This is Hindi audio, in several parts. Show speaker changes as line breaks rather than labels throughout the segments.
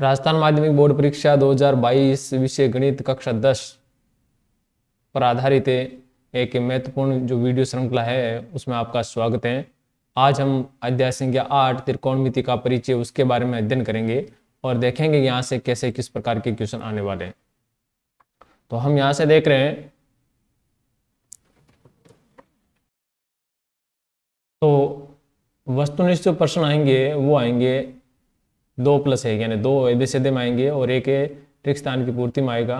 राजस्थान माध्यमिक बोर्ड परीक्षा 2022 विषय गणित कक्षा 10 पर आधारित एक महत्वपूर्ण जो वीडियो श्रृंखला है उसमें आपका स्वागत है। आज हम अध्याय संख्या 8 त्रिकोणमिति का परिचय उसके बारे में अध्ययन करेंगे और देखेंगे यहाँ से कैसे किस प्रकार के क्वेश्चन आने वाले हैं। तो हम यहाँ से देख रहे हैं तो वस्तुनिष्ठ जो प्रश्न आएंगे वो आएंगे 2+1 यानी 2 सीधे सीधे में आएंगे और एक रिक्त स्थान की पूर्ति में आएगा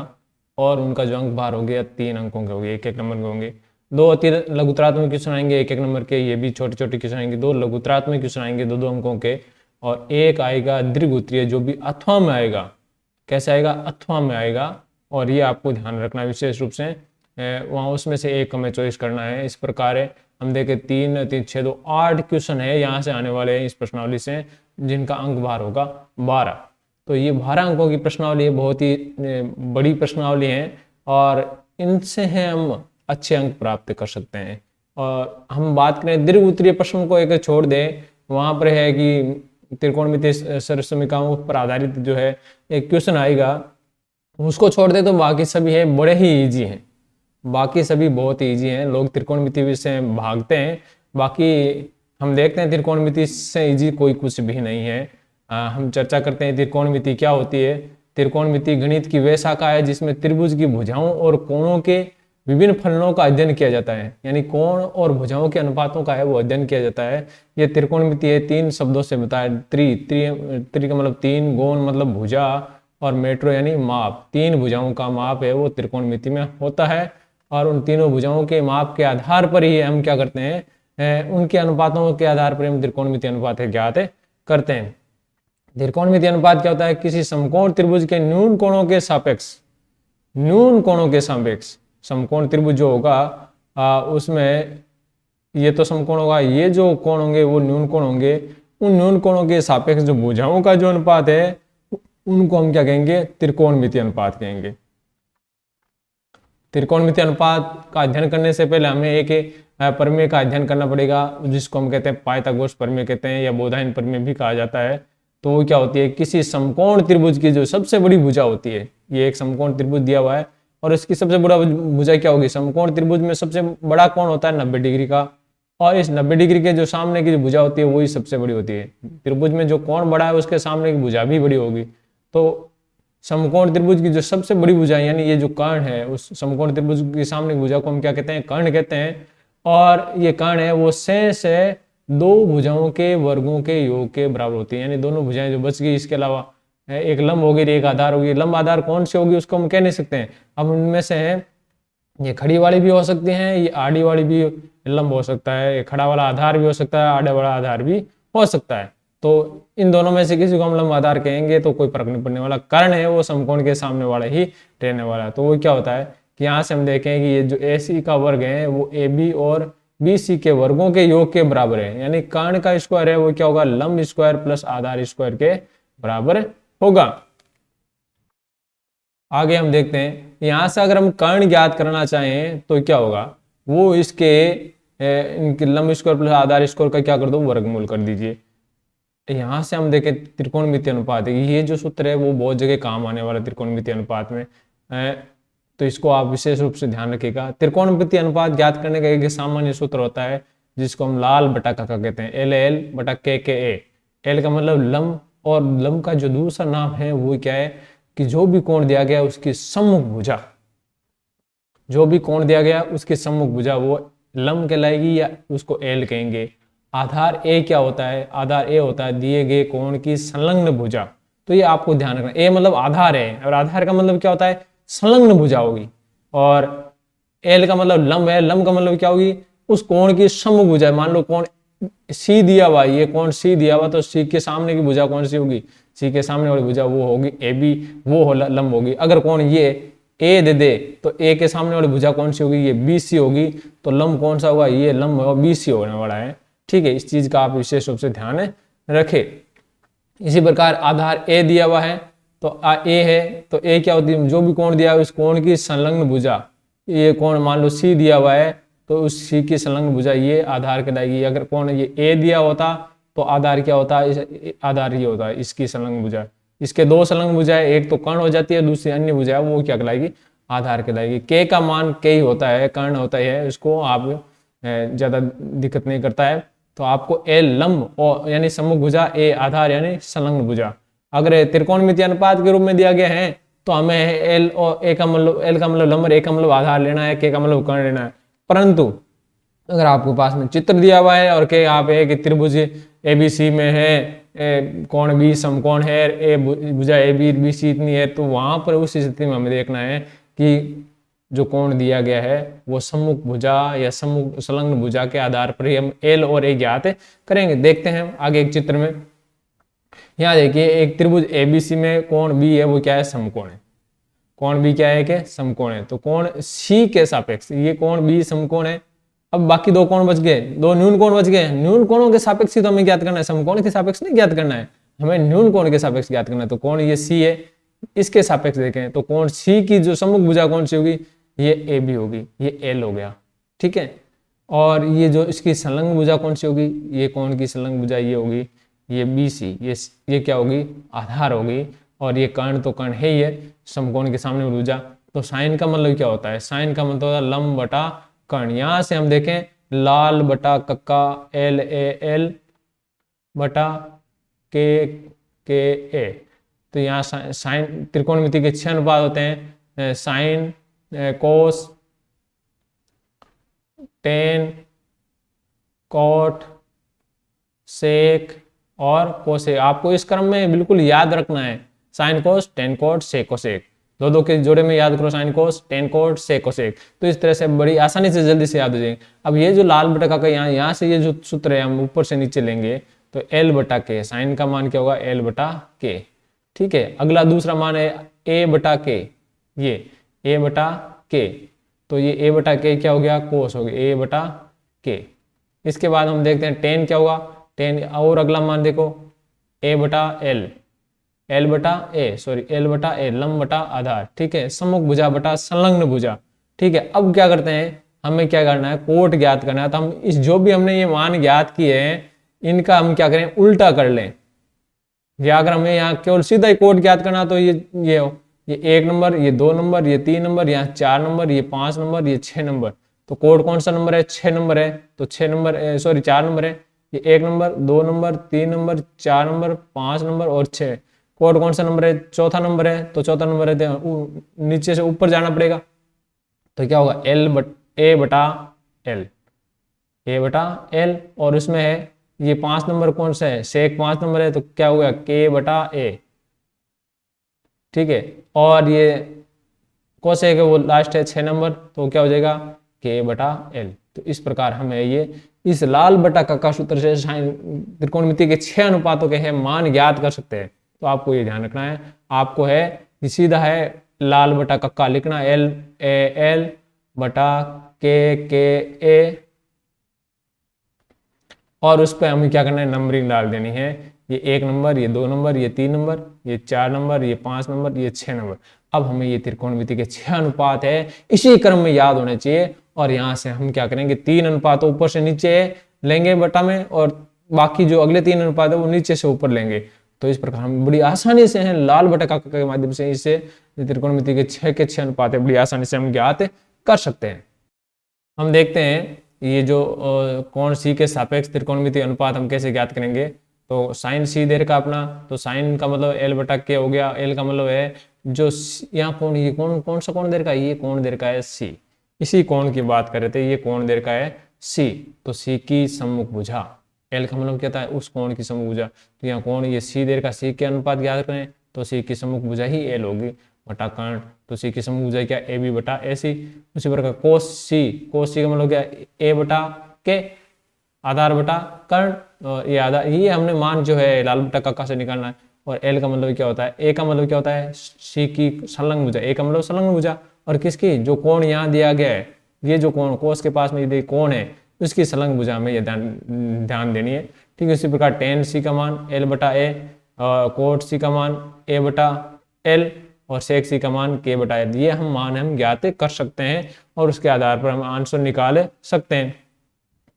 और उनका जो अंक भार हो गया 3 अंकों के होंगे, 1-1 नंबर के होंगे। 2 अति लघुतरात्मक क्वेश्चन आएंगे 1-1 नंबर के, ये भी छोटे छोटे क्वेश्चन आएंगे। 2 लघुतरात्मक क्वेश्चन आएंगे 2-2 अंकों के और एक आएगा दीर्घ उत्तरीय जो भी अथवा में आएगा। कैसे आएगा? अथवा में आएगा और ये आपको ध्यान रखना विशेष रूप से, वहाँ उसमें से एक हमें चॉइस करना है। इस प्रकार है हम देखें 3, 3, 6, 2, 8 क्वेश्चन है यहाँ से आने वाले हैं इस प्रश्नावली से, जिनका अंक भार होगा 12। तो ये 12 अंकों की प्रश्नावली है, बहुत ही बड़ी प्रश्नावली है और इनसे हम अच्छे अंक प्राप्त कर सकते हैं। और हम बात करें दीर्घ उत्तरीय प्रश्न को एक छोड़ दें, वहाँ पर है कि त्रिकोणमितीय सर्वसमीकरणों पर आधारित जो है एक क्वेश्चन आएगा, उसको छोड़ दे तो बाकी सभी है बड़े ही ईजी हैं। बाकी सभी बहुत ईजी हैं, लोग त्रिकोणमिति से भागते हैं। बाकी हम देखते हैं त्रिकोणमिति से ईजी कोई कुछ भी नहीं है। हम चर्चा करते हैं त्रिकोणमिति क्या होती है। त्रिकोणमिति गणित की वह शाखा है जिसमें त्रिभुज की भुजाओं और कोणों के विभिन्न फलनों का अध्ययन किया जाता है, यानी कोण और भुजाओं के अनुपातों का है वो अध्ययन किया जाता है। ये त्रिकोणमिति है, 3 शब्दों से बताया। त्रि का मतलब 3, गोण मतलब भुजा और मेट्रो यानी माप। 3 भुजाओं का माप है वो त्रिकोणमिति में होता है और उन तीनों भुजाओं के माप के आधार पर ही हम क्या करते हैं, उनके अनुपातों के आधार पर हम त्रिकोणमिति अनुपात ज्ञात करते हैं। त्रिकोणमिति अनुपात क्या होता है? किसी समकोण त्रिभुज के न्यून कोणों के सापेक्ष समकोण त्रिभुज जो होगा उसमें ये तो समकोण होगा, ये जो कोण होंगे वो न्यून कोण होंगे। उन न्यून कोणों के सापेक्ष जो भुजाओं का जो अनुपात है उनको हम क्या कहेंगे? त्रिकोणमिति अनुपात कहेंगे। त्रिकोणमिति अनुपात का अध्ययन करने से पहले हमें एक प्रमेय का अध्ययन करना पड़ेगा, जिसको हम कहते हैं पाइथागोरस प्रमेय कहते हैं या बोधायन प्रमेय भी कहा जाता है। तो वो क्या होती है? किसी समकोण त्रिभुज की जो सबसे बड़ी भुजा होती है, ये एक समकोण त्रिभुज दिया हुआ है और इसकी सबसे बड़ा भुजा क्या होगी? समकोण त्रिभुज में सबसे बड़ा कोण होता है 90 डिग्री का और इस 90 डिग्री के जो सामने की जो भुजा होती है वही सबसे बड़ी होती है। त्रिभुज में जो कोण बड़ा है उसके सामने की भुजा भी बड़ी होगी। तो समकोण त्रिभुज की जो सबसे बड़ी भुजा यानी ये जो कर्ण है, उस समकोण त्रिभुज की सामने की भुजा को हम क्या कहते हैं? कर्ण कहते हैं। और ये कर्ण है वो से 2 भुजाओं के वर्गों के योग के बराबर होती है, यानी दोनों भुजाएं जो बच गई, इसके अलावा एक लंब होगी एक आधार होगी। लंब आधार कौन सी होगी उसको हम कह नहीं सकते हैं। अब उनमें से है ये खड़ी वाली भी हो सकती है, ये आड़ी वाली भी लंब हो सकता है, ये खड़ा वाला आधार भी हो सकता है, आड़े वाला आधार भी हो सकता है। तो इन दोनों में से किसी को हम लंब आधार कहेंगे तो कोई फर्क नहीं पड़ने वाला। कर्ण है वो समकोण के सामने वाला ही रहने वाला है। तो वो क्या होता है कि यहाँ से हम देखें कि ये जो AC का वर्ग है वो AB और BC के वर्गों के योग के बराबर है, यानी कर्ण का स्क्वायर है वो क्या होगा? लंब स्क्वायर प्लस आधार स्क्वायर के बराबर होगा। आगे हम देखते हैं, यहाँ से अगर हम कर्ण ज्ञात करना चाहें तो क्या होगा? वो इसके इनके लंब स्क्वायर प्लस आधार स्क्वायर का क्या कर दो? वर्गमूल कर दीजिए। यहाँ से हम देखें त्रिकोणमिति अनुपात, ये जो सूत्र है वो बहुत जगह काम आने वाला त्रिकोणमिति अनुपात में, तो इसको आप विशेष रूप से ध्यान रखिएगा। त्रिकोणमिति अनुपात ज्ञात करने का एक सामान्य सूत्र होता है जिसको हम लाल बटा का कहते हैं, LL बटा KKA। L का मतलब लंब और लंब का जो दूसरा नाम है वो क्या है कि जो भी कोण दिया गया उसकी सम्मुख भुजा, जो भी कोण दिया गया उसकी सम्मुख भुजा वो लंब कहलाएगी या उसको L कहेंगे। आधार A क्या होता है? आधार A होता है दिए गए कोण की संलग्न भुजा। तो ये आपको ध्यान रखना, A मतलब आधार है और आधार का मतलब क्या होता है? संलग्न भुजा होगी। और L का मतलब लंब है, लंब का मतलब क्या होगी? उस कोण की सम्मुख भुजा। मान लो कोण C दिया हुआ, ये कोण C दिया हुआ, तो C के सामने की भुजा कौन सी होगी? C के सामने वाली भुजा वो होगी AB, वो लंब होगी। अगर कोण ये A दे तो A के सामने वाली भुजा कौन सी होगी? ये BC होगी। तो लंब कौन सा होगा? ये लंब होगा BC होने वाला है। ठीक है, इस चीज का आप विशेष रूप से ध्यान रखें। इसी प्रकार आधार A दिया हुआ है तो A है तो A क्या होती है? जो भी कोण दिया है उस कोण की संलग्न भुजा। ये कोण मान लो C दिया हुआ है तो उस C की संलग्न भुजा ये आधार कहलाएगी। अगर कोण ये A दिया होता तो आधार क्या होता है? आधार ये होता है इसकी संलग्न भुजा। इसके दो संलग्न भुजा है, एक तो कर्ण हो जाती है, दूसरी अन्य भुजा है वो क्या कहलाएगी, आधार कहलाएगी। के का मान के ही होता है, कर्ण होता है, इसको आप ज्यादा दिक्कत नहीं करता है। तो आपको एल लंब और यानी सम्मुख भुजा, ए आधार यानी संलग्न भुजा। अगर त्रिकोणमितीय अनुपात के रूप में दिया गया है तो हमें एल और ए का मतलब, एल का मतलब लंब, ए का मतलब आधार लेना है, के का मतलब कर्ण लेना है। परंतु अगर आपके पास में चित्र दिया हुआ है और के आप एक त्रिभुज एबीसी में है, कोण बी समकोण है, ए भुजा ए बी बी सी इतनी है, तो वहां पर उस स्थिति में हमें देखना है कि जो कोण दिया गया है वो सम्मुख भुजा या सम्मुख संलग्न भुजा के आधार पर ही हम एल और ए ज्ञात करेंगे। देखते हैं आगे एक चित्र में। यहाँ देखिए एक त्रिभुज एबीसी में कोण बी है वो क्या है, समकोण है। कोण बी क्या है कि समकोण है। तो कोण सी के सापेक्ष ये कोण बी समकोण है। अब बाकी दो कोण बच गए, दो न्यून कोण बच गए। न्यून कोणों के सापेक्ष ही तो हमें ज्ञात करना है, समकोण के सापेक्ष नहीं ज्ञात करना है, हमें न्यून कोण के सापेक्ष ज्ञात करना है। तो कोण ये सी है, इसके सापेक्ष देखें तो कोण सी की जो सम्मुख भुजा कौन सी होगी, ये ए बी होगी, ये एल हो गया, ठीक है। और ये जो इसकी संलग्न भुजा कौन सी होगी, ये कोण की संलग्न भुजा ये होगी, ये बी सी, ये क्या होगी, आधार होगी। और ये कर्ण तो कर्ण है ही है, समकोण के सामने भुजा। तो साइन का मतलब क्या होता है, साइन का मतलब होता है लंब बटा कर्ण। यहां से हम देखें लाल बटा कक्का एल ए एल बटा के ए। तो यहाँ साइन त्रिकोणमिति के 6 अनुपात होते हैं, साइन, कोस, टेन, कॉट, सेक और कोसेक। आपको इस क्रम में बिल्कुल याद रखना है, sine cos, tan cot, sec cosec, दो के जोड़े में याद करो, sine cos, tan cot, sec cosec. तो इस तरह से बड़ी आसानी से जल्दी से याद हो जाएंगे। अब ये जो लाल बटा का यहाँ से ये जो सूत्र है हम ऊपर से नीचे लेंगे तो एल बटा के, साइन का मान क्या होगा, एल बटा के, ठीक है। अगला दूसरा मान है ए बटा के, ये ए बटा के, तो ये ए बटा के क्या हो गया, कोस हो गया, ए बटा के। इसके बाद हम देखते हैं टेन क्या होगा, टेन, और अगला मान देखो ए बटा एल, एल बटा ए, सॉरी एल बटा ए, लंब बटा आधार, ठीक है। सम्मुख भुजा बटा संलग्न भुजा, ठीक है। अब क्या करते हैं, हमें क्या करना है, कोट ज्ञात करना है। तो हम इस जो भी हमने ये मान ज्ञात किए हैं इनका हम क्या करें, उल्टा कर लें। या अगर हमें यहाँ केवल सीधा ही कोट ज्ञात करना तो ये हो, ये 1 नंबर, ये 2 नंबर, ये 3 नंबर, यहाँ 4 नंबर, ये 5 नंबर, ये 6 नंबर। तो कोड कौन सा नंबर है, 6 नंबर है। तो 6 नंबर, सॉरी 4 नंबर है। ये 1 number, 2 number, 3 number, 4 number, 5 number और 6। कोड कौन सा नंबर है, चौथा नंबर है। तो चौथा नंबर है तो नीचे से ऊपर जाना पड़ेगा। तो क्या होगा, ए बटा एल, ए बटा एल। और उसमें है ये 5 नंबर कौन सा है, सेक 5 नंबर है, तो क्या हो गया, के बटा ए, ठीक है। और ये कोसेक है वो लास्ट है 6 नंबर, तो क्या हो जाएगा, के बटा एल। तो इस प्रकार हमें ये इस लाल बटा का सूत्र से त्रिकोणमिति के 6 अनुपातों के है मान ज्ञात कर सकते हैं। तो आपको ये ध्यान रखना है, आपको है सीधा है लाल बटा कक्का लिखना, एल ए एल बटा के ए, और उस पर हमें क्या करना है, नंबरिंग डाल देनी है। ये 1 नंबर, ये 2 नंबर, ये 3 नंबर, ये 4 नंबर, ये 5 नंबर, ये 6 नंबर। अब हमें ये त्रिकोणमिति के 6 अनुपात है इसी क्रम में याद होने चाहिए। और यहाँ से हम क्या करेंगे, 3 अनुपात ऊपर से नीचे लेंगे बटा में, और बाकी जो अगले 3 अनुपात है वो नीचे से ऊपर लेंगे। तो इस प्रकार हम बड़ी आसानी से हैं लाल बटा कक्का के माध्यम से इसे त्रिकोणमिति के 6 के 6 अनुपात है बड़ी आसानी से हम ज्ञात कर सकते हैं। हम देखते हैं ये जो कोण सी के सापेक्ष त्रिकोणमिति अनुपात हम कैसे ज्ञात करेंगे। तो साइन सी दे रखा अपना, तो साइन का मतलब एल बटा के हो गया। एल का मतलब है जो यहाँ कोण, ये कौन सा कोण दे रखा है, ये कोण दे रखा है सी। इसी कोण की बात कर रहे थे, ये कोण दे रखा है सी। तो सी की सम्मुख भुजा, एल का मतलब क्या था, उस कोण की सम्मुख भुजा। तो यहाँ कोण ये सी दे रखा, सी के अनुपात ज्ञात करें तो सी की सम्मुख भुजा ही एल होगी बटा कर्ण। तो सी की सम्मुख भुजा क्या, ए बी बटा ए सी। उसी प्रकार कोस सी का मतलब क्या, ए बटा के आधार बटा कर्ण। और ये आधार, ये हमने मान जो है लाल बटा कक्का से निकालना है। और एल का मतलब क्या होता है, ए का मतलब क्या होता है, सी की संलग्न भुजा। ए का मतलब संलग्न भुजा, और किसकी, जो कोण यहाँ दिया गया है, ये जो कोण कोस के पास में यदि कोण है उसकी संलग्न भुजा में ये ध्यान देनी है, ठीक है। इसी प्रकार टेन सी का मान एल बटा ए, कोट सी का मान ए बटा एल, और सेक सी का मान के बटा एल। ये हम मान हम ज्ञात कर सकते हैं और उसके आधार पर हम आंसर निकाल सकते हैं।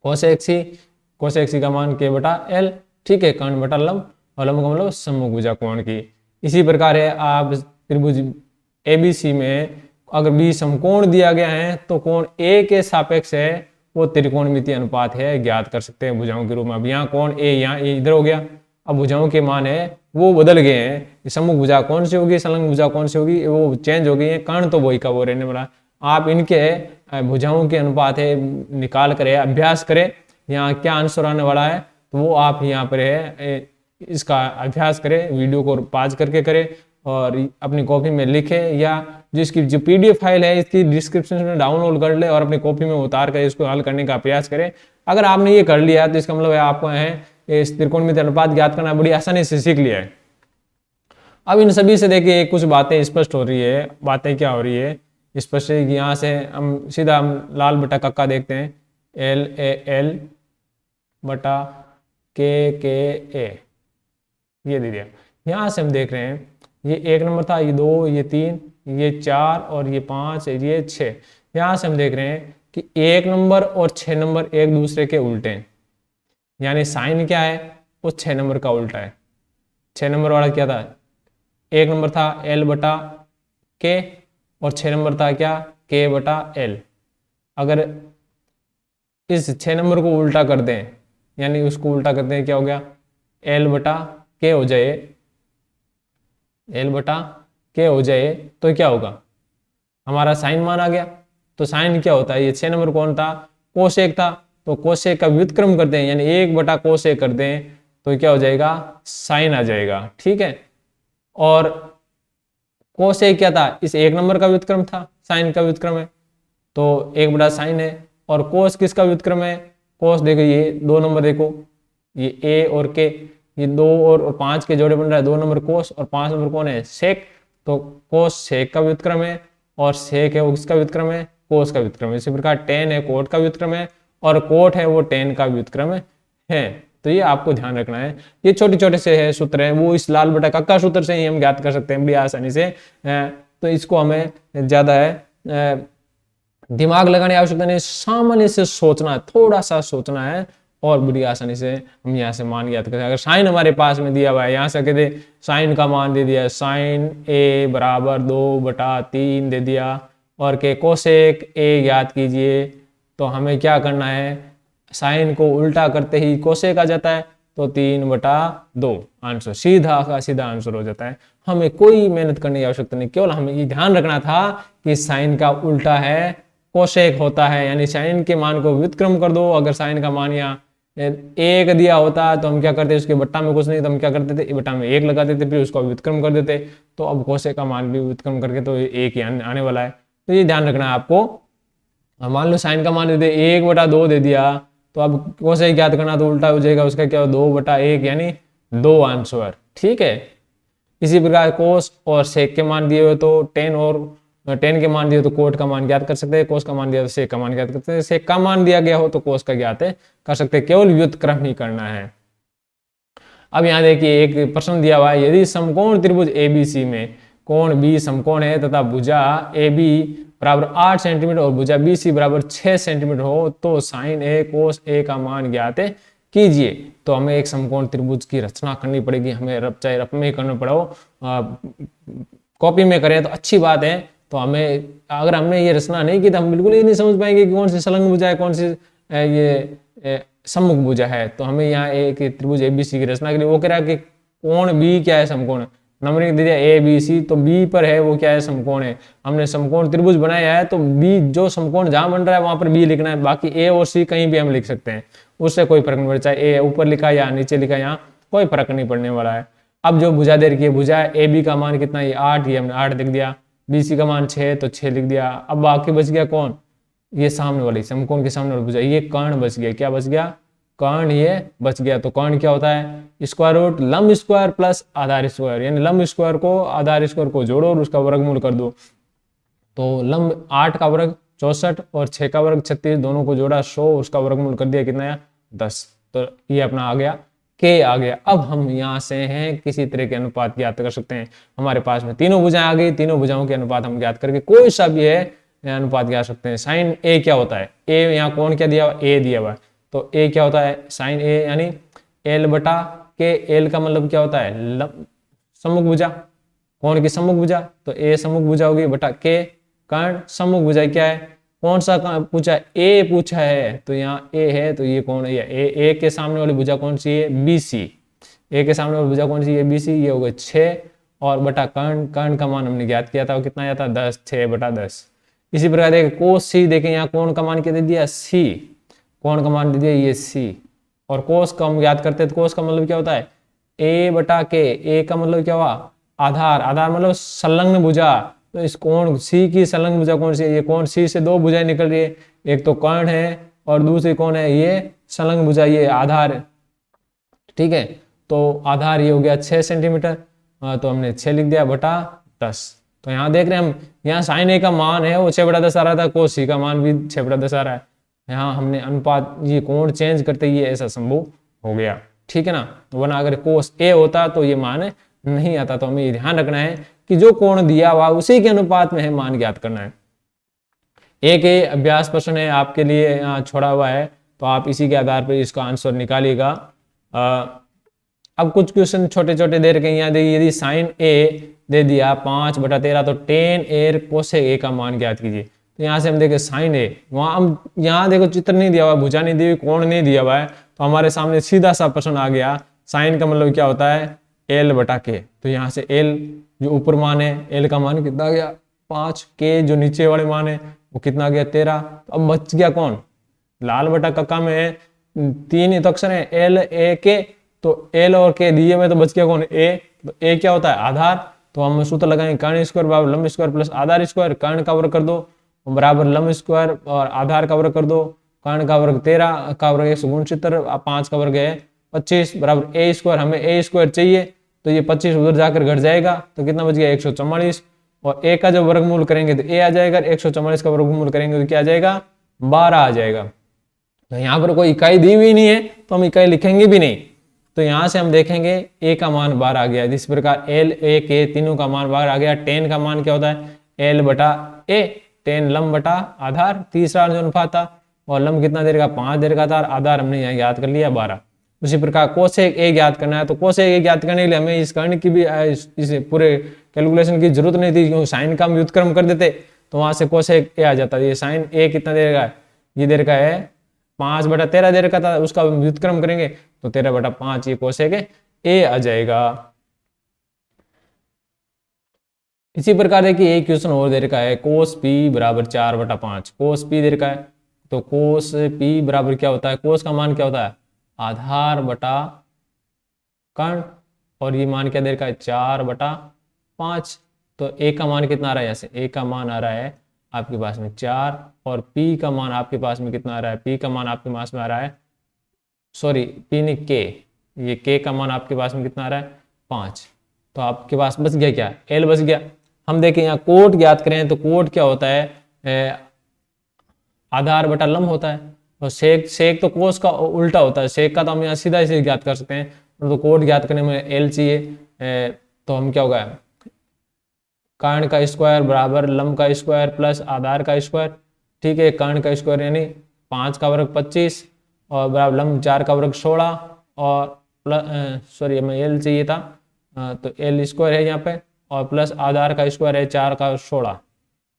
कोसेक सी का मान के बटा एल, ठीक है, कर्ण बटा लंब, और लंब का मतलब सम्मुख भुजा कोण की। इसी प्रकार है, आप त्रिभुज ABC में अगर बी समकोण दिया गया है तो कोण ए के सापेक्ष है वो त्रिकोणमितीय अनुपात है, ज्ञात कर सकते हैं भुजाओं के रूप में। अब यहाँ कोण ए, यहाँ ए इधर हो गया, अब भुजाओं के मान है वो बदल गए हैं। सम्मुख भुजा कौन सी होगी, संलग्न भुजा कौन सी होगी, वो चेंज हो गई है। कर्ण तो वही का वो रहने वाला। आप इनके भुजाओं के अनुपात है निकाल करे, अभ्यास करें। यहाँ क्या आंसर आने वाला है तो वो आप यहाँ पर है इसका अभ्यास करें, वीडियो को पॉज करके करें और अपनी कॉपी में लिखें, या जिसकी जो PDF फाइल है इसकी डिस्क्रिप्शन में डाउनलोड कर ले और अपनी कॉपी में उतार कर इसको हल करने का प्रयास करें। अगर आपने ये कर लिया तो इसका मतलब है आपको है इस त्रिकोणमितीय अनुपात ज्ञात करना बड़ी आसानी से सीख लिया है। अब इन सभी से देखिए कुछ बातें स्पष्ट हो रही है। बातें क्या हो रही है स्पष्ट, यहाँ से हम सीधा हम लाल बटा कक्का देखते हैं, LAL बटा KKA ये दे दिया। यहाँ से हम देख रहे हैं ये 1 नंबर था, ये 2, ये 3, ये 4 और ये 5, ये 6। यहाँ से हम देख रहे हैं कि 1 नंबर और 6 नंबर एक दूसरे के उल्टे हैं, यानी साइन क्या है वो 6 नंबर का उल्टा है। 6 नंबर वाला क्या था, 1 नंबर था L बटा K और 6 नंबर था क्या K बटा L। अगर इस 6 नंबर को उल्टा कर दें, यानी उसको उल्टा करते हैं, क्या हो गया L बटा K हो जाए, L बटा K हो जाए तो क्या होगा, हमारा साइन मान आ गया। तो साइन क्या होता है, ये 6 नंबर कौन था, कोसेक था, तो कोसेक का व्युत्क्रम करते हैं, यानी 1 बटा कोसेक कर दें तो क्या हो जाएगा, साइन आ जाएगा। ठीक है, और कोसेक क्या था, इस 1 नंबर का व्युत्क्रम था, साइन का व्युत्क्रम है तो 1 बटा साइन है। और कोस किसका व्युत्क्रम है, कोस देखो ये 2 नंबर, देखो ये A और K, ये 2 और 5 के जोड़े बन रहा है, 2 नंबर कोस और 5 नंबर कौन है, सेक। तो कोस सेक का व्युत्क्रम है और सेक है वो किसका व्युत्क्रम है, कोस का व्युत्क्रम है। इसी प्रकार टेन है कोट का व्युत्क्रम है और कोट है वो टेन का व्युत्क्रम है। तो ये आपको ध्यान रखना है। ये छोटे छोटे से है सूत्र है, वो इस लाल बटा कक्का सूत्र से ही हम ज्ञात कर सकते हैं बड़ी आसानी से। तो इसको हमें ज्यादा है दिमाग लगाने की आवश्यकता नहीं, सामान्य से सोचना है, थोड़ा सा सोचना है और बड़ी आसानी से हम यहाँ से मान ज्ञात करें। अगर साइन हमारे पास में दिया हुआ है, यहाँ से कहते साइन का मान दे दिया, साइन A बराबर 2 बटा 3 दे दिया, और के कोसेक A ज्ञात कीजिए। तो हमें क्या करना है, साइन को उल्टा करते ही कोसेक आ जाता है, तो 3 बटा 2 आंसर, सीधा का सीधा आंसर हो जाता है। हमें कोई मेहनत करने की आवश्यकता नहीं, केवल हमें ये ध्यान रखना था कि साइन का उल्टा है कोसेक होता है, यानी साइन के मान को व्युत्क्रम कर दो। अगर साइन का मान यहाँ 1 दिया होता तो हम क्या करते, उसके बट्टा में कुछ नहीं तो हम क्या करते थे, बट्टा में 1 लगा देते, फिर उसको व्युत्क्रम कर देते। तो अब कोसेक का मान भी व्युत्क्रम करके तो 1 ही आने वाला है। तो ये ध्यान रखना है आपको। मान लो साइन का मान दे दे 1 बटा 2 दे दिया, तो अब कोसेक ज्ञात करना तो उल्टा हो जाएगा, उसका क्या 2 बटा 1 यानी 2 आंसर। ठीक है, इसी प्रकार कोस और सेक के मान दिए हुए तो टेन और टेन के मान दिए तो कोट का मान ज्ञात कर सकते हैं, कोस का मान दिया तो सेक का मान ज्ञात कर सकते हैं, सेक का मान दिया गया हो तो कोस का ज्ञात कर सकते हैं, केवल व्युत्क्रम ही करना है। अब यहाँ देखिए एक प्रश्न दिया हुआ है, यदि समकोण त्रिभुज ABC में कोण B समकोण है तथा भुजा AB बराबर 8 सेंटीमीटर और भुजा BC बराबर 6 सेंटीमीटर हो तो साइन A कोस A का मान ज्ञात कीजिए। तो हमें एक समकोण त्रिभुज की रचना करनी पड़ेगी, हमें चाहे रफ में ही करना पड़ा हो, कॉपी में करें तो अच्छी बात है। तो हमें अगर हमने ये रचना नहीं की तो हम बिल्कुल ही नहीं समझ पाएंगे कि कौन सी संलग्न भुजा है, कौन सी ये सम्मुख भुजा है। तो हमें यहाँ एक त्रिभुज ABC की रचना के लिए वो कह रहा है कि कोण B क्या है, समकोण नंबरिंग दे दिया ABC, तो B पर है वो क्या है, समकोण है। हमने समकोण त्रिभुज बनाया है तो B जो समकोण जहां बन रहा है वहां पर B लिखना है, बाकी A और C कहीं भी हम लिख सकते हैं, उससे कोई फर्क नहीं पड़ता, चाहे A ऊपर लिखा या नीचे लिखा, यहाँ कोई फर्क नहीं पड़ने वाला है। अब जो भुजा दे रखी है, भुजा AB का मान कितना, ये 8, ये हमने 8 लिख दिया, BC का मान 6 तो 6 लिख दिया। अब बाकी बच गया कौन, ये सामने वाली समकोण के सामने वाली भुजा, ये कर्ण बच गया, क्या बच गया, कर्ण ये बच गया। तो कर्ण क्या होता है, स्क्वायर रूट लंब स्क्वायर प्लस आधार स्क्वायर, यानी लंब स्क्वायर को आधार स्क्वायर को जोड़ो और उसका वर्गमूल कर दो। तो लंब 8 का वर्ग 64 और 6 का वर्ग 36, दोनों को जोड़ा 100, उसका वर्गमूल कर दिया कितना है 10। तो ये अपना आ गया K आ गया। अब हम यहाँ से हैं किसी तरह के अनुपात ज्ञात कर सकते हैं। हमारे पास में तीनों भुजाएं आ गई, तीनों भुजाओं के अनुपात हम ज्ञात करके कोई सा भी है अनुपात ज्ञात सकते हैं। साइन A क्या होता है, A यहाँ कौन क्या दिया हुआ, A दिया हुआ है, तो A क्या होता है, साइन A यानी L बटा K, L का मतलब क्या होता है, सम्मुख भुजा, कोण की सम्मुख भुजा, तो ए सम्मुख भुजा होगी बटा के कर्ण सम्मुख भुजा क्या है, कौन सा पूछा, ए पूछा है, तो यहाँ ए है, तो ये कौन है, ए के सामने वाली भुजा कौन सी है, बी सी। ए के सामने वाली भुजा कौन सी है, बी सी। ये हो गया 6 और बटा कर्ण, कर्ण का मान हमने ज्ञात किया था, वो कितना आया था 10, 6 बटा 10। इसी प्रकार देखें कोस सी, देखें यहाँ कोण का मान क्या दे दिया, सी, कोण का मान दे दिया ये सी। और कोस का हम ज्ञात करते हैं, तो कोस का मतलब क्या होता है, ए बटा के, ए का मतलब क्या हुआ, आधार, आधार मतलब संलग्न भुजा। तो इस कोण सी की संलग्न भुजा कौन सी है, ये कोण सी से दो भुजाएं निकल रही है, एक तो कर्ण है और दूसरी कौन है, ये संलग्न भुजा, ये आधार। ठीक है, तो आधार ये हो गया 6 सेंटीमीटर, तो हमने 6 लिख दिया बटा 10। तो यहाँ देख रहे हैं हम, यहाँ साइन ए का मान है वो 6 बटा 10 आ रहा था, कोस सी का मान भी 6 बटा 10 आ रहा है। यहाँ हमने अनुपात ये कोण चेंज करते ये ऐसा संभव हो गया। ठीक है ना, वरना अगर कोस ए होता तो ये मान नहीं आता। तो हमें ध्यान रखना है कि जो कोण दिया हुआ उसी के अनुपात में है मान ज्ञात करना है। एक ये अभ्यास प्रश्न है आपके लिए यहाँ छोड़ा हुआ है, तो आप इसी के आधार पर इसका आंसर निकालिएगा। अब कुछ क्वेश्चन छोटे छोटे दे रखे, यहाँ देखिए यदि साइन ए दे दिया 5 बटा 13, तो टेन एर कोसेक ए का मान ज्ञात कीजिए। तो यहाँ से हम देखें साइन ए, वहाँ हम यहाँ देखो चित्र नहीं दिया हुआ, भुजा नहीं दी हुई, कोण नहीं दिया हुआ है, तो हमारे सामने सीधा सा प्रश्न आ गया। साइन का मतलब क्या होता है, एल बटा के। तो यहाँ से एल जो ऊपर मान है, एल का मान कितना गया 5, के जो नीचे वाले मान है वो कितना गया 13। तो अब बच गया कौन, लाल बटा कक्का में 3 ही तो अक्षर है, एल ए के, तो एल और के दिए में तो बच गया कौन, ए। तो ए क्या होता है, आधार। तो हम सूत्र लगाएंगे कर्ण स्क्वायर बराबर लंब स्क्वायर प्लस आधार स्क्वायर, कर्ण का वर्ग कर दो बराबर लंब स्क्वायर और आधार का वर्ग कर दो, कर्ण का वर्ग 13 का वर्ग 169, 5 का वर्ग है 25 बराबर ए स्क्वायर। हमें ए स्क्वायर चाहिए, तो ये 25 उधर जाकर घट जाएगा, तो कितना बच गया 144। और ए का जब वर्गमूल करेंगे तो ए आ जाएगा, 144 का वर्गमूल करेंगे तो क्या आ जाएगा 12 आ जाएगा। तो यहाँ पर कोई इकाई दी हुई नहीं है, तो हम इकाई लिखेंगे भी नहीं। तो यहाँ से हम देखेंगे ए का मान 12 आ गया। जिस प्रकार एल ए के तीनों का मान 12 आ गया। टेन का मान क्या होता है, एल बटा ए, टेन लंब बटा आधार, तीसरा जो अनुपात था, और लंब कितना देर का 5 देर का था, आधार हमने यहाँ याद कर लिया 12। उसी प्रकार कोसेक ए ज्ञात करना है, तो कोसेक ए ज्ञात करने के लिए हमें इस कर्ण की भी इस पूरे कैलकुलेशन की जरूरत नहीं थी, क्योंकि साइन का हम व्युत्क्रम कर देते तो वहां से कोसेक ए आ जाता। ये साइन ए कितना देर का है, ये देर का है 5 बटा 13 देर का था, उसका व्युत्क्रम करेंगे तो 13 बटा 5 ये कोसेक ए आ जाएगा। इसी प्रकार देखिए एक क्वेश्चन और देर का है, कोस पी बराबर 4 बटा 5। कोस पी देर का है, तो कोस पी बराबर क्या होता है, कोस का मान क्या होता है, आधार बटा कर्ण, और ये मान क्या देर का है 4 बटा 5। तो ए का मान कितना आ रहा है, यहाँ से ए का मान आ रहा है आपके पास में 4, और पी का मान आपके पास में कितना आ रहा है, पी का मान आपके पास में आ रहा है, सॉरी पी नहीं के, ये के का मान आपके पास में कितना आ रहा है 5। तो आपके पास बच गया क्या, एल बच गया। हम देखें यहाँ कोट ज्ञात करें, तो कोट क्या होता है, आधार बटा लंब होता है, और सेक, सेक तो कोस का उल्टा होता है, सेक का तो हम यहाँ सीधा इसे ज्ञात कर सकते हैं, तो कोट ज्ञात करने में एल चाहिए। तो हम क्या होगा, कर्ण का स्क्वायर बराबर लंब का स्क्वायर प्लस आधार का स्क्वायर। ठीक है, कर्ण का स्क्वायर यानी 5 का वर्ग 25 और बराबर लंब 4 का वर्ग 16, और प्लस सॉरी हमें एल चाहिए था, तो एल स्क्वायर है यहाँ पे, और प्लस आधार का स्क्वायर है 4 का 16।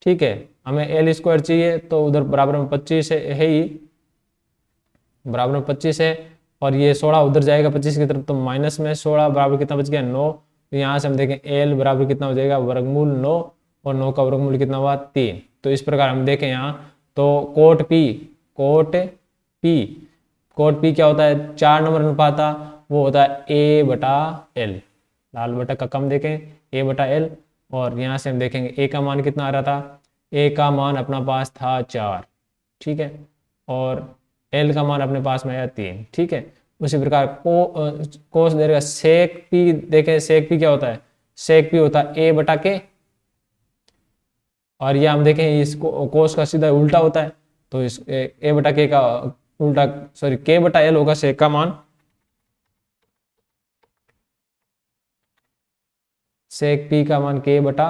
ठीक है, हमें एल स्क्वायर चाहिए, तो उधर बराबर में 25 है ही, बराबर में 25 है, और ये 16 उधर जाएगा 25 की तरफ, तो माइनस में 16 बराबर कितना बच गया 9। तो यहाँ से हम देखें एल बराबर कितना हो जाएगा, वर्गमूल 9, और 9 का वर्गमूल कितना हुआ 3। तो इस प्रकार हम देखें यहाँ, तो cot P, cot P, cot P क्या होता है, 4 नंबर अनुपात था, वो होता है ए बटा एल, लाल बटा का कम देखें ए बटा एल। और यहाँ से हम देखेंगे ए का मान कितना आ रहा था, ए का मान अपना पास था 4, ठीक है, और एल का मान अपने पास में आया 3। ठीक है, उसी प्रकार कोस दे रहा, सेक पी देखें, सेक पी क्या होता है, सेक पी होता है ए बटा के, और ये हम देखें इस कोस का सीधा उल्टा होता है, तो इस ए बटा के का उल्टा सॉरी के बटा एल होगा सेक का मान, सेक पी का मान के बटा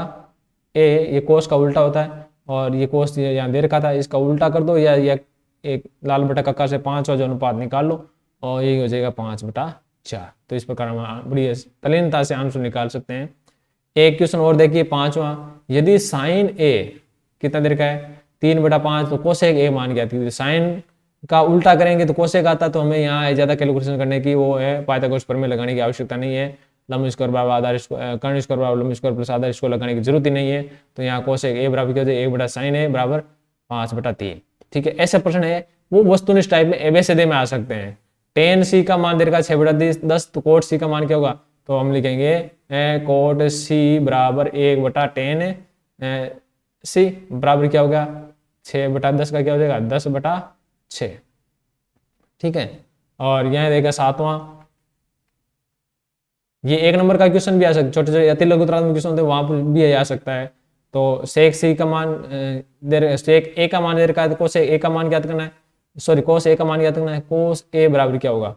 ए, ये कोस का उल्टा होता है, और ये कोस यहाँ दे रखा था, इसका उल्टा कर दो, या एक लाल बटा कक्का से 5 और जो अनुपात निकाल लो, और यही हो जाएगा 5 बटा 4। तो इस प्रकार हम बड़ी तल्लीनता से आंसर निकाल सकते हैं एक क्वेश्चन और देखिए पांचवा, यदि साइन ए कितना देर का है 3/5, तो कोसेक ए मान गया थी। साइन का उल्टा करेंगे तो कोसेक आता, तो हमें यहाँ ज्यादा कैलकुलेशन करने की वो है पाइथागोरस प्रमेय लगाने की आवश्यकता नहीं है। लंब स्क्वायर बराबर आधार कर्ण स्क्वायर बराबर लंब स्क्वायर प्लस आधार स्क्वायर लगाने की जरूरत ही नहीं है। तो यहाँ कोसेक ए बराबर क्या हो जाए 1/sin ए बराबर 5/3। ठीक है, ऐसा प्रश्न है वो वस्तुनिष्ठ टाइप में एबीसीडी में आ सकते हैं। टेन सी का मान देर का 6/10, तो कोट सी का मान क्या होगा, तो हम लिखेंगे कोट सी बराबर 1/10 सी बराबर क्या होगा 6/10 का क्या हो जाएगा 10/6। ठीक है, और यह देखा सातवां, ये एक नंबर का क्वेश्चन भी आ सकता है, छोटे छोटे अति लघुत्रात्मक क्वेश्चन होते हैं वहां पर भी आ सकता है। तो सेक सी का मान सेक ए का मान दे रखा है, तो कोस ए का मान ज्ञात करना है, सॉरी कोस ए का मान ज्ञात करना है। कोस ए बराबर क्या होगा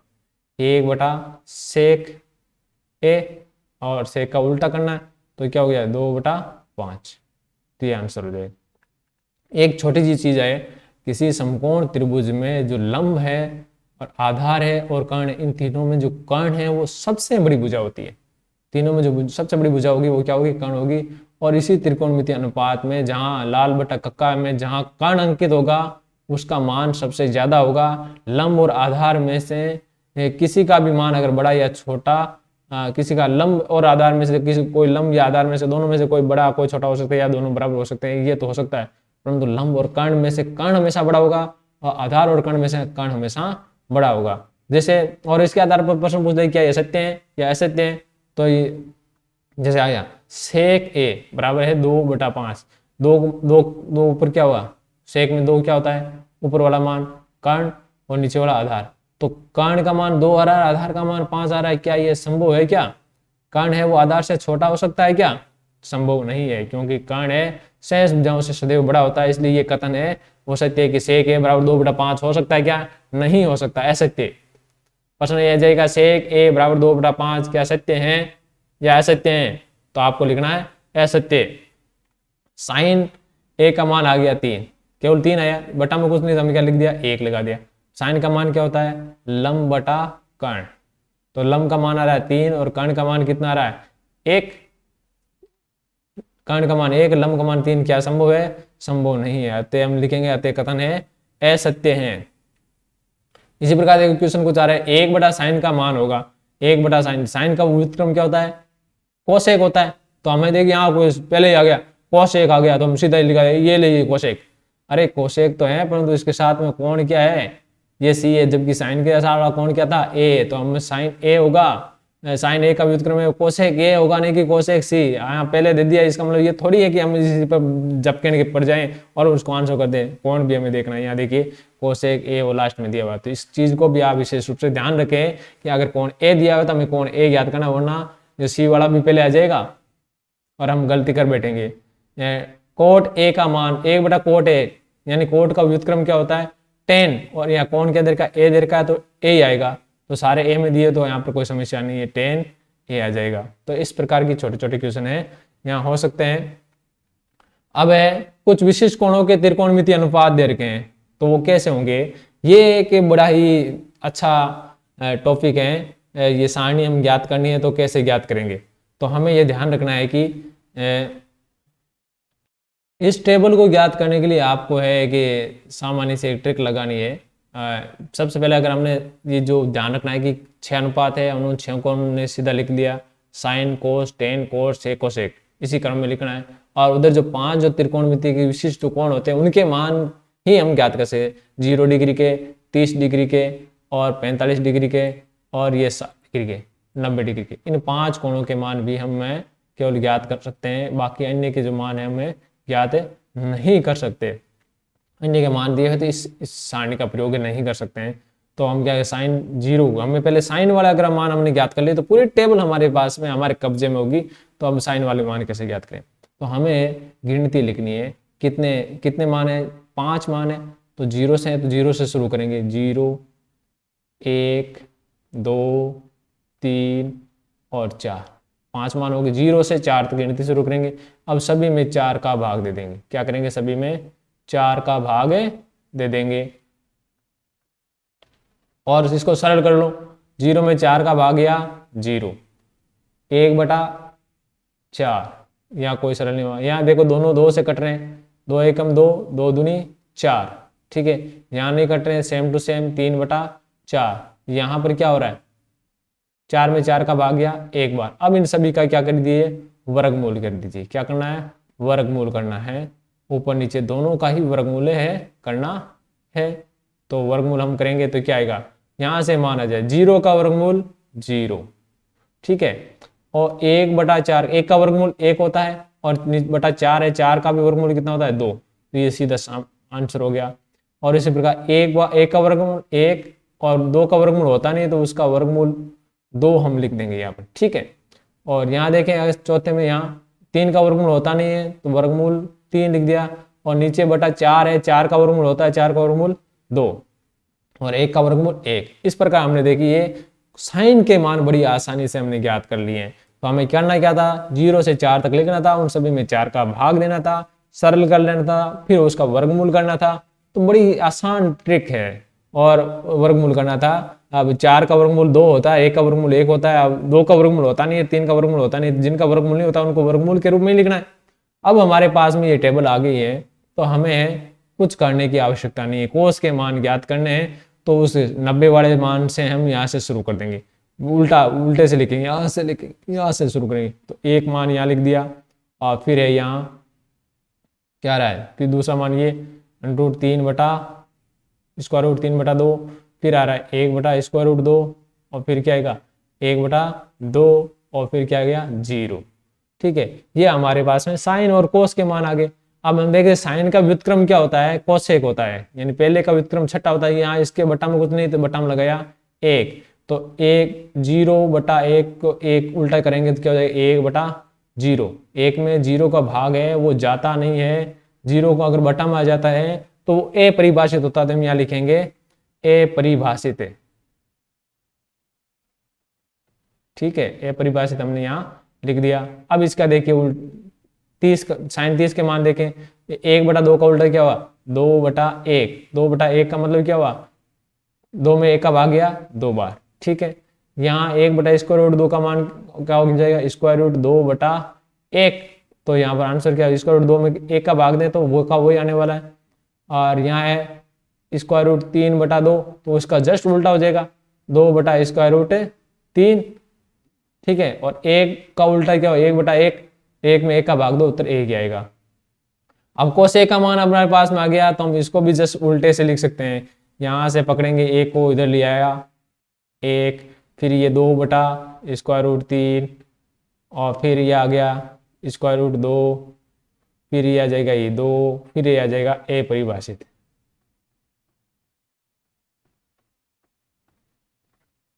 1/सेक ए, और सेक का उल्टा करना है तो क्या हो गया 2/5। तो ये आंसर हो जाएगा। एक छोटी सी चीज है, किसी समकोण त्रिभुज में जो लंब है और आधार है और कर्ण, इन तीनों में जो कर्ण है वो सबसे बड़ी भुजा होती है। तीनों में जो सबसे बड़ी भुजा होगी वो क्या होगी कर्ण होगी। और इसी त्रिकोणमितीय अनुपात में जहां लाल बटा कक्का में जहां कर्ण अंकित होगा उसका मान सबसे ज्यादा होगा। लंब और आधार में से किसी का भी मान अगर बड़ा या छोटा, किसी का लंब और आधार में से किसी कोई लंब या आधार में से दोनों में से कोई बड़ा कोई छोटा हो सकता है या दोनों बराबर हो सकते हैं, ये तो हो सकता है। परंतु लंब और कर्ण में से कर्ण हमेशा बड़ा होगा और आधार और कर्ण में से कर्ण हमेशा बड़ा होगा। जैसे और इसके आधार पर प्रश्न पूछ दे क्या ये सत्य है या असत्य है, तो ये जैसे आ गया सेक ए बराबर है 2/5, दो दो दो ऊपर क्या हुआ सेक में 2 क्या होता है ऊपर वाला मान कर्ण और नीचे वाला आधार। तो कर्ण का मान 2 आ रहा है, आधार का मान 5 आ रहा है, क्या ये संभव है? क्या कर्ण है वो आधार से छोटा हो सकता है? क्या संभव नहीं है, क्योंकि कर्ण है शेष भुजाओं से सदैव बड़ा होता है। इसलिए ये कथन है हो सकते है कि सेक ए बराबर 2/5 हो सकता है, क्या नहीं हो सकता, असत्य। प्रश्न यह जाएगा सेक ए बराबर 2/5 क्या सत्य है या असत्य है, तो आपको लिखना है असत्य। साइन ए का मान आ गया 3, केवल 3 आया, बटा में कुछ नहीं, तो हमने क्या लिख दिया 1 लगा दिया। साइन का मान क्या होता है लंब बटा कर्ण, तो लंब का मान आ रहा है 3 और कर्ण का मान कितना आ रहा है 1। कर्ण का मान 1, लंब का मान 3, क्या संभव है? संभव नहीं है, अतः हम लिखेंगे अतः कथन है असत्य है। इसी प्रकार एक क्वेश्चन कुछ आ रहा है 1/sin का मान होगा 1/sin, साइन का व्युत्क्रम क्या होता है कोसेक होता है। तो हमें देखिए यहाँ कोई पहले ही आ गया कोसेक आ गया, तो हम सीधा लिखा ये ले कोसेक। अरे कोसेक तो है परंतु इसके साथ में कोण क्या है ये सी है, जबकि साइन के साथ वाला कोण क्या था ए, तो हमें साइन ए होगा, साइन ए का व्युत्क्रम है कोसेक ए होगा, नहीं कि कोसेक सी। यहाँ पहले दे दिया, इसका मतलब ये थोड़ी है कि हम इसी पर झपके के पड़ जाएं और उसको आंसर कर दें, कोण भी हमें देखना है। यहाँ देखिए कोसेक ए वो लास्ट में दिया हुआ, तो इस चीज को भी आप विशेष रूप से ध्यान रखें कि अगर कोण ए दिया हुआ तो हमें कोण ए ज्ञात करना, वरना जो सी वाला भी पहले आ जाएगा और हम गलती कर बैठेंगे। कोट ए का मान 1/कोट ए, यानी कोट का व्युत्क्रम क्या होता है 10, और यहाँ कोण क्या देर का ए देर का है तो ए आएगा, तो सारे ए में दिए तो यहाँ पर कोई समस्या नहीं है 10 ए आ जाएगा। तो इस प्रकार की छोटे छोटे क्वेश्चन है यहाँ हो सकते हैं। अब है कुछ विशिष्ट कोणों के त्रिकोणमितीय अनुपात दे रखे हैं, तो वो कैसे होंगे, ये एक बड़ा ही अच्छा टॉपिक है। ये सारणी हम ज्ञात करनी है तो कैसे ज्ञात करेंगे, तो हमें ये ध्यान रखना है कि इस टेबल को ज्ञात करने के लिए आपको है कि सामान्य से एक ट्रिक लगानी है। सबसे पहले अगर हमने ये जो ध्यान रखना है कि 6 अनुपात है, उन्होंने 6 को हमने सीधा लिख दिया साइन कोस टेन कोस सेक कोसेक, इसी क्रम में लिखना है। और उधर जो 5 जो त्रिकोणमिति के विशिष्ट कोण होते हैं उनके मान ही हम ज्ञात कर सकते, 0 डिग्री के, 30 डिग्री के और 45 डिग्री के और ये 60 डिग्री के, 90 डिग्री के, इन 5 कोणों के मान भी हम केवल ज्ञात कर सकते हैं। बाकी अन्य के जो मान है हमें ज्ञात नहीं कर सकते, अन्य के मान दिए हैं तो इस सारणी का प्रयोग नहीं कर सकते हैं। तो हम क्या साइन 0, हमें पहले साइन वाला अगर मान हमने ज्ञात कर लिया तो पूरी टेबल हमारे पास में हमारे कब्जे में होगी, तो हम साइन वाले मान कैसे ज्ञात करें। तो हमें गिनती लिखनी है, कितने कितने मान है 5 मान है, तो 0 से है तो 0 से शुरू करेंगे, 0 1 2 3 और 4, 5 मान होगी, 0 से 4 तक गिनती शुरू करेंगे। अब सभी में 4 का भाग दे देंगे, क्या करेंगे सभी में 4 का भाग दे देंगे और इसको सरल कर लो, 0 में 4 का भाग गया 0, 1/, 4। यहाँ कोई सरल नहीं हुआ, यहाँ देखो दोनों 2 से कट रहे हैं, 2 एकम 2, 2 दूनी 4, ठीक है। यहाँ नहीं कट रहे हैं, सेम टू सेम 3/4। यहाँ पर क्या हो रहा है, 4 में 4 का भाग गया एक बार। अब इन सभी का क्या कर दीजिए, वर्गमूल कर दीजिए। क्या करना है, वर्गमूल करना है। ऊपर नीचे दोनों का ही वर्गमूल है करना है। तो वर्गमूल हम करेंगे तो क्या आएगा, यहाँ से मान आ जाए 0 का वर्गमूल 0, ठीक है। और 1/4, 1 का वर्गमूल 1 होता है, और बटा 4 है, 4 का भी वर्गमूल कितना होता है 2। तो ये सीधा आंसर हो गया। और इसी प्रकार 1 का वर्गमूल 1 और 2 का वर्गमूल होता नहीं, तो उसका वर्गमूल 2 हम लिख देंगे यहाँ पर, ठीक है। और यहाँ देखें अगर चौथे में, यहाँ 3 का वर्गमूल होता नहीं है तो वर्गमूल 3 लिख दिया। और नीचे बटा 4 है, 4 का वर्गमूल होता है, 4 का वर्गमूल 2 और 1 का वर्गमूल 1। इस प्रकार हमने देखी ये साइन के मान बड़ी आसानी से हमने ज्ञात कर लिए हैं। तो हमें करना क्या था, 0 से 4 तक लिखना था, उन सभी में 4 का भाग देना था, सरल कर लेना था, फिर उसका वर्गमूल करना था। तो बड़ी आसान ट्रिक है। और वर्गमूल करना था। अब 4 का वर्गमूल 2 होता है, 1 का वर्गमूल 1 होता है, अब 2 का वर्गमूल होता नहीं है, 3 का वर्गमूल होता नहीं है। जिनका वर्गमूल नहीं होता उनको वर्गमूल के रूप में ही लिखना है। अब हमारे पास में ये टेबल आ गई है, तो हमें कुछ करने की आवश्यकता नहीं है। कोस के मान ज्ञात करने हैं, तो उस 90 वाले मान से हम यहाँ से शुरू कर देंगे, उल्टे से लिखेंगे, यहाँ से लिखेंगे, यहाँ से शुरू करेंगे। तो एक मान यहाँ लिख दिया, और फिर है यहाँ क्या रहा है, फिर दूसरा मान ये √3/√3/2, फिर आ रहा है 1/√2, और फिर क्या आएगा 1/2, और फिर क्या आ गया 0, ठीक है। ये हमारे पास में साइन और कोस के मान आ गए। अब हम देखें साइन का व्युत्क्रम क्या होता है, कोसेक होता है, यानी पहले का व्युत्क्रम छठा होता है। यहाँ इसके बटा में कुछ नहीं, तो बटा में लगाया 1, तो 1/1 को 1 उल्टा करेंगे तो क्या हो जाएगा 1/0। 1 में 0 का भाग है, वो जाता नहीं है। 0 को अगर बटा में आ जाता है तो वो अपरिभाषित होता है, तो हम यहाँ लिखेंगे अपरिभाषित है, ठीक है। अपरिभाषित हमने यहाँ लिख दिया। अब इसका देखिए 30 साइन 30 के मान देखें, 1/2 का उल्टा क्या हुआ 2/1। 2/1 का मतलब क्या हुआ, 2 में 1 का भाग गया 2 बार, ठीक है। यहाँ 1/√2 का मान क्या हो जाएगा √2/1। तो यहाँ पर आंसर क्या है, √2 में 1 का भाग दें तो वो का वही आने वाला है। और यहाँ है √3/2, तो उसका जस्ट उल्टा हो जाएगा 2/√3, ठीक है। और 1 का उल्टा क्या हो 1/1, 1 में 1 का भाग दो, उत्तर 1 ही आएगा। अब कोसेक का मान हमारे पास में आ गया, तो हम इसको भी जस्ट उल्टे से लिख सकते हैं। यहाँ से पकड़ेंगे 1 को, इधर ले आया 1, फिर ये 2/√3, और फिर ये आ गया √2, फिर ये आ जाएगा ये 2, फिर ये आ जाएगा अपरिभाषित,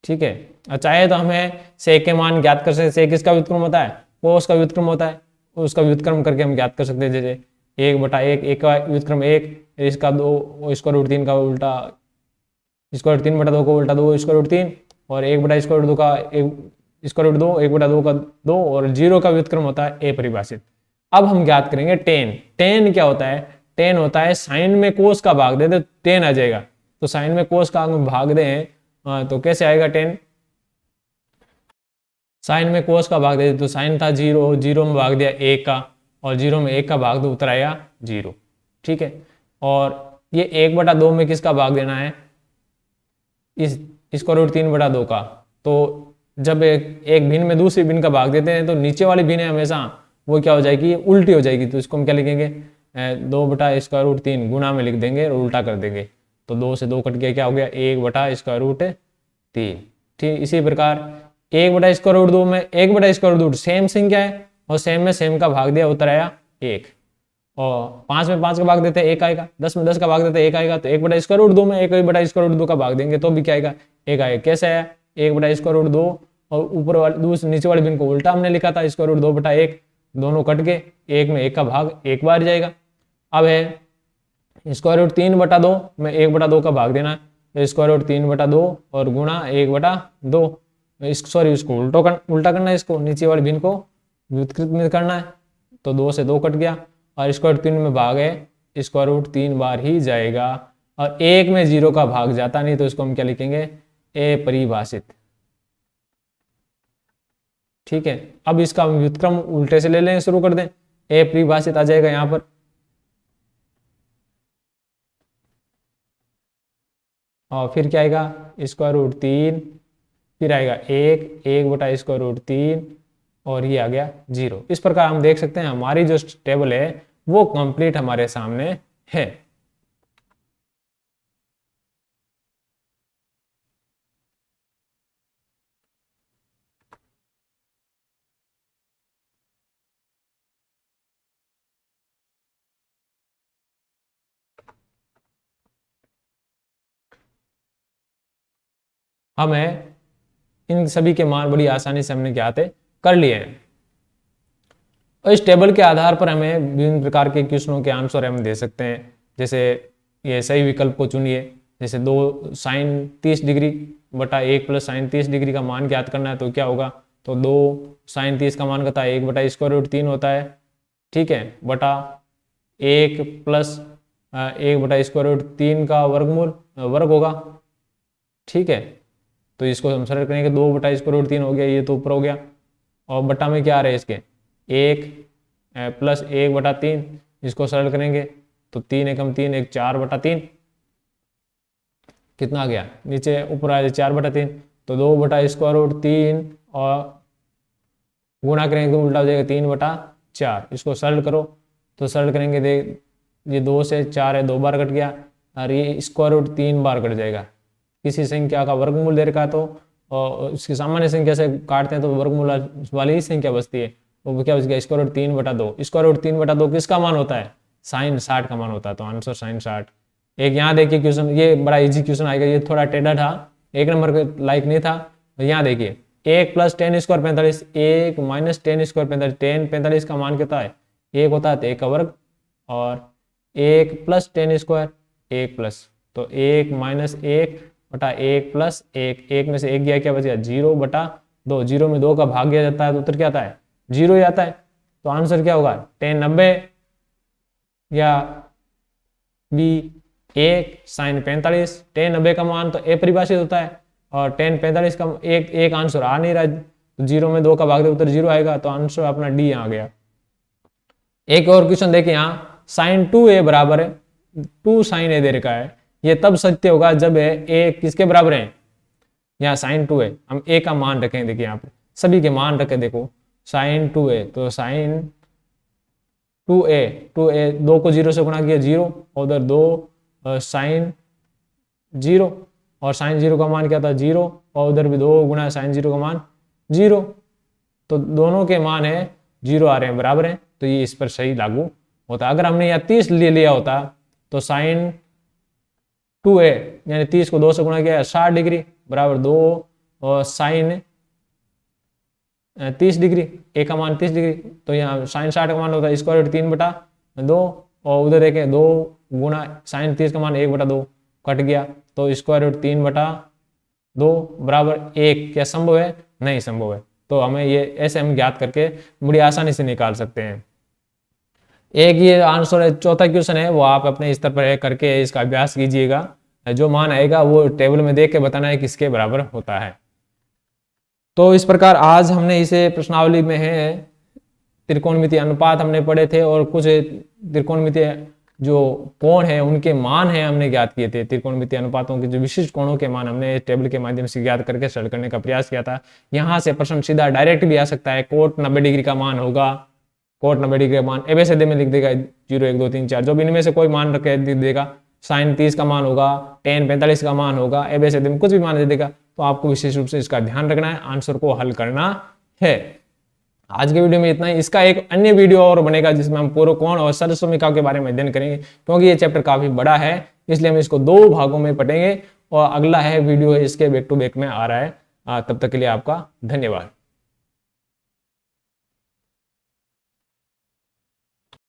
ठीक है। और चाहे तो हमें सेक के मान ज्ञात कर सकते। सेक किसका व्युत्क्रम होता है, कोस का व्युत्क्रम होता है, उसका व्युत्क्रम करके हम ज्ञात कर सकते हैं। जैसे 1/1, 1 का व्युत्क्रम 1, इसका 2, √3 का उल्टा, √3/2 का उल्टा 2, √3, और 1/√2 का 1/2, 1/2 का 2, और 0 का व्युत्क्रम होता है अपरिभाषित। अब हम ज्ञात करेंगे टेन। टेन क्या होता है, टेन होता है साइन में कोस का भाग दे तो टेन आ जाएगा। तो साइन में कोस का हम भाग दें तो कैसे आएगा टेन, साइन में कोस का भाग दे तो साइन था 0, 0 में भाग दिया 1 का, और 0 में 1 का भाग दो, उत्तर आया 0, ठीक है। और ये 1/2 में किसका भाग देना है, इसको √3/2 का। तो जब एक भिन्न में दूसरी भिन्न का भाग देते हैं तो नीचे वाली भिन्न है हमेशा वो क्या हो जाएगी, उल्टी हो जाएगी। तो इसको हम क्या लिखेंगे 2/√3 गुणा में लिख देंगे और उल्टा कर देंगे। तो 2 से 2 कट गया, क्या हो गया 1/√3, ठीक। इसी प्रकार 1/√2 में 1/√2 सेम संख्या है, और सेम में सेम का भाग दिया, उत्तर आया 1। और 5 में 5 का भाग देते हैं 1 आएगा, 10 में 10 का भाग देते हैं 1 आएगा। तो 1/√2 में 1/√2 का भाग देंगे तो भी क्या आएगा 1 आएगा। कैसे आया 1/√2, और ऊपर वाले नीचे वाले भिन्न को उल्टा हमने लिखा था, √2/1, दोनों कट के 1 में 1 का भाग एक बार जाएगा। अब है √3/2 में 1/2 का भाग देना है, तो √3/2 और गुणा 1/2, इसको उल्टा करना है, इसको नीचे वाले भिन्न को व्युत्कृत करना है। तो 2 से 2 कट गया, और √3 में भाग है √3 बार ही जाएगा, और 1 में 0 का भाग जाता नहीं, तो इसको हम क्या लिखेंगे अपरिभाषित, ठीक है, अब इसका व्युत्क्रम उल्टे से ले लेंगे, शुरू कर दें। ए परिभाषित आ जाएगा यहाँ पर, और फिर क्या आएगा स्क्वायर रूट 3, फिर आएगा 1 बटा स्क्वायर रूट 3, और ये आ गया 0। इस प्रकार हम देख सकते हैं हमारी जो टेबल है वो कंप्लीट हमारे सामने है। हमें इन सभी के मान बड़ी आसानी से हमने ज्ञात कर लिए हैं, और इस टेबल के आधार पर हमें विभिन्न प्रकार के क्वेश्चनों के आंसर हम दे सकते हैं। जैसे ये सही विकल्प को चुनिए, जैसे 2 साइन 30 डिग्री बटा 1 प्लस साइन 30 डिग्री का मान ज्ञात करना है, तो क्या होगा, तो 2 साइन 30 का मान कहता है 1 बटा स्क्वायर रूट 3 होता है, ठीक है, बटा 1 प्लस 1 बटा स्क्वायर रूट 3 का वर्गमूल वर्ग होगा, ठीक है। तो इसको हम सरल करेंगे, 2 बटा स्क्वायर रूट 3 हो गया, ये तो ऊपर हो गया, और बटा में क्या आ रहा है इसके 1 प्लस 1 बटा 3, इसको सरल करेंगे तो 3 एकम 3 1 4 बटा 3, कितना आ गया नीचे, ऊपर आ जाए 4 बटा 3, तो 2 बटा स्क्वायर रूट 3 और गुणा करेंगे तो उल्टा हो जाएगा 3 बटा 4। इसको सरल करो तो सरल करेंगे, देख ये 2 से 4 है, 2 बार कट गया, और ये स्क्वायर रूट 3 बार कट जाएगा। किसी संख्या का वर्गमूल दे रखा है तो और उसकी सामान्य संख्या से काटते हैं तो वर्गमूल वाली ही संख्या बचती है, तो क्या बच गया स्क्वायर रूट 3 बटा 2। स्क्वायर रूट 3 बटा 2 किसका मान होता है, साइन 60 का मान होता है, तो आंसर साइन 60। एक यहाँ देखिए क्वेश्चन, ये बड़ा इजी क्वेश्चन आएगा, ये थोड़ा टेढ़ा था, 1 नंबर के लाइक नहीं था। तो यहाँ देखिए 1 प्लस 10 स्क्वायर 45, 1 माइनस 10 स्क्वायर 45, 10 45 का मान कितना है 1 होता है, तो 1 का वर्ग, और 1 प्लस 10 स्क्वायर 1 प्लस, तो 1 माइनस 1 बटा 1 प्लस 1, 1 में से 1 गया, क्या बचेगा 0 बटा 2, 0 में 2 का भाग गया जाता है तो उत्तर क्या आता है 0 ही आता है। तो आंसर क्या होगा 10 90, या बी 1 साइन 45, 10 90 का मान तो ए परिभाषित होता है, और 10 45 का एक आंसर आ नहीं रहा, तो 0 में 2 का भाग दे उत्तर 0 आएगा, तो आंसर अपना डी आ गया। एक और क्वेश्चन देखिए, यहाँ साइन 2a बराबर है 2 साइन ए दे रखा है, ये तब सत्य होगा जब ए किसके बराबर है, यहाँ साइन 2 है, हम ए का मान रखें, देखिए यहाँ पे सभी के मान रखे, देखो साइन 2a, तो साइन 2a 2 को 0 से गुणा किया 0, और उधर 2 साइन 0, और साइन 0 का मान क्या था 0, और उधर भी 2 गुणा साइन 0 का मान 0, तो दोनों के मान है 0 आ रहे हैं, बराबर हैं, तो ये इस पर सही लागू होता। अगर हमने यहाँ 30 ले लिया होता तो साइन 2a यानी 30 को 2 से गुणा किया 60 डिग्री बराबर 2, और साइन 30 डिग्री, ए का मान 30 डिग्री, तो यहाँ साइन 60 का मान होता है स्क्वायर रूट 3 बटा 2, और उधर एक 2 गुणा साइन 30 का मान 1 बटा 2 कट गया, तो स्क्वायर रूट 3 बटा 2 बराबर 1, क्या संभव है, नहीं संभव है। तो हमें ये ऐसे हम ज्ञात करके बड़ी आसानी से निकाल सकते हैं। एक ये आंसर है, चौथा क्वेश्चन है वो आप अपने स्तर पर करके इसका अभ्यास कीजिएगा, जो मान आएगा वो टेबल में देख के बताना है किसके बराबर होता है। तो इस प्रकार आज हमने इसे प्रश्नावली में है त्रिकोणमितीय अनुपात हमने पढ़े थे, और कुछ त्रिकोणमितीय जो कोण है उनके मान है हमने ज्ञात किए थे। त्रिकोणमितीय अनुपातों के जो विशिष्ट कोणों के मान हमने टेबल के माध्यम से ज्ञात करके सरल करने का प्रयास किया था। यहाँ से प्रश्न सीधा डायरेक्ट भी आ सकता है, कोट 90 डिग्री का मान होगा, कोट 90 डिग्री का मान एबीसीडी में लिख देगा 0 1 2 3 4, जो भी इनमें से कोई मान रख देगा, साइन 30 का मान होगा, टेन 45 का मान होगा, एबीसीडी में कुछ भी मान दे देगा, तो आपको विशेष रूप से इसका ध्यान रखना है, आंसर को हल करना है। आज के वीडियो में इतना ही। इसका एक अन्य वीडियो और बनेगा जिसमें हम पूर्व कोण और सरसमिका के बारे में अध्ययन करेंगे, क्योंकि ये चैप्टर काफी बड़ा है, इसलिए हम इसको 2 भागों में पढ़ेंगे, और अगला है वीडियो इसके बैक टू बैक में आ रहा है। तब तक के लिए आपका धन्यवाद।